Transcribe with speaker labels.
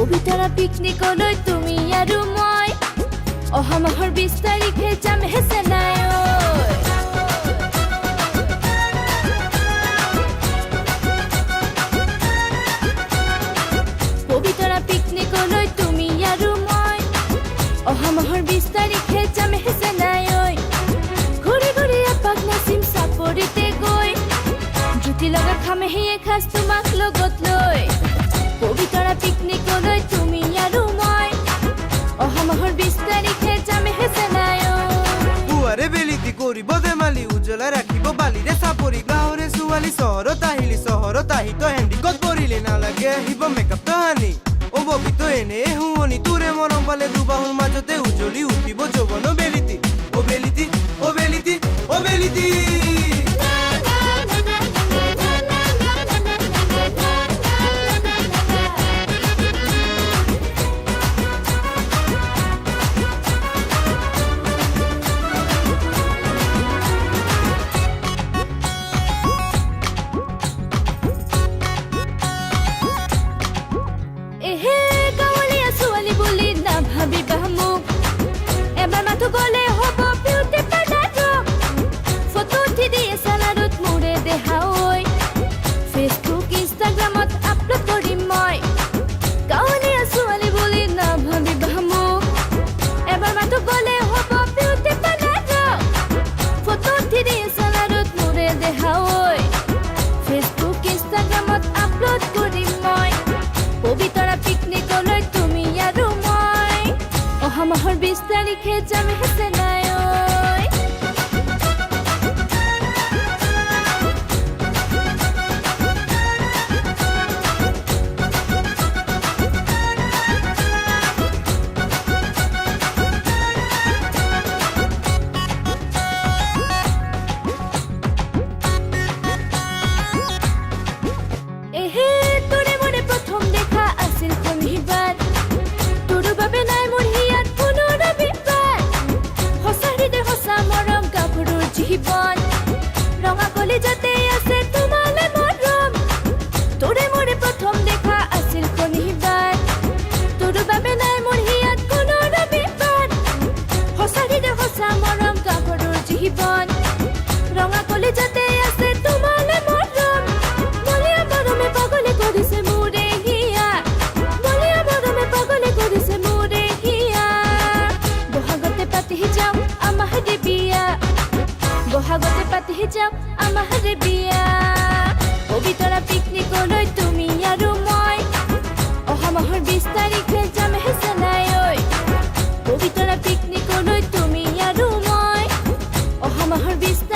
Speaker 1: পবিতৰা পিকনিকলৈ তুমি আৰু মই অহা মাহৰ 20 তাৰিখে যাম হে চেন্নাইলৈ পবিতৰা পিকনিকলৈ তুমি আৰু মই অহা মাহৰ 20 তাৰিখে যাম হে চেন্নাইলৈ ঘূৰি ঘূৰি এপাক নাচিম চাপৰিতে গৈ জুতি লগা খামে এসাঁজ তোমাক লগত লৈ পবিতৰা পিকনিকলৈ তুমি আৰু মই অহা মাহৰ 20 তাৰিখে যাম হে চেন্নাইলৈ
Speaker 2: পুৱাৰে বেলিতি কৰিব ধেমালি উজ্বলাই ৰাখিব বালিৰে চাপৰি গাঁৱৰে ছোৱালী চহৰত আহিলি চহৰত আহি তই হেণ্ডিকত পৰিলে নালাগে আহিব মেকআপ তাহানি অ ববিতো এনে শুৱনি তোৰে মৰম পালে দুবাহুৰ মাজতে উজ্বলি উঠিব যৌৱন বেলিতি অ বেলিতি অ বেলিতি অ বেলিতি
Speaker 1: গলে হব বিউটি পাৰ্লাৰ ফটো উঠি দিয়ে চালাডত মোৰে দেহা ঐ ফেচবুক ইনষ্টাগ্ৰামত আপলোড কৰিম মই গাঁৱলীয়া ছোৱালী বুলি নাভাবিবা মোক এবাৰ মাথো গলে হব বিউটি পাৰ্লাৰ ফটো উঠি দিয়ে চালাডত মোৰে দেহা ঐ ফেচবুক ইনষ্টাগ্ৰামত আপলোড কৰিম মই পবিতৰা পিকনিকলৈ তুমি আৰু মই অহা মাহৰ 20 তাৰিখে যাম হে চেন্নাইলৈ এহে তোৰে মোৰে প্ৰথম দেখা আছিল শনিবাৰ তোৰ বাবে নাই মোৰ হিয়াত কোনো ৰবিবাৰ সঁচা হৃদয় সঁচা মৰম গাভৰুৰ জীৱন ৰঙা কলিজাতে আছে তোমালে মৰম তোৰে মোৰে প্ৰথম দেখা আছিল শনিবাৰ তোৰ বাবে নাই মোৰ হিয়াত কোনো ৰবিবাৰ সঁচা হৃদয় সঁচা মৰম গাভৰুৰ জীৱন ৰঙা কলিজাতে আছে তোমালে মৰম মলিয়া মৰমে পাগলে কৰিছে মোৰে হিয়া মলিয়া মৰমে পাগলে কৰিছে মোৰে হিয়া বহাগতে পাতি যাওঁ আমাৰে বিয়া বহাগতে পাতি যাওঁ আমাৰে বিয়া পবিতৰা পিকনিকলৈ তুমি আৰু মই অহা মাহৰ 20 তাৰিখে যাম হে চেন্নাইলৈ পবিতৰা পিকনিকলৈ তুমি আৰু মই অহা মাহৰ 20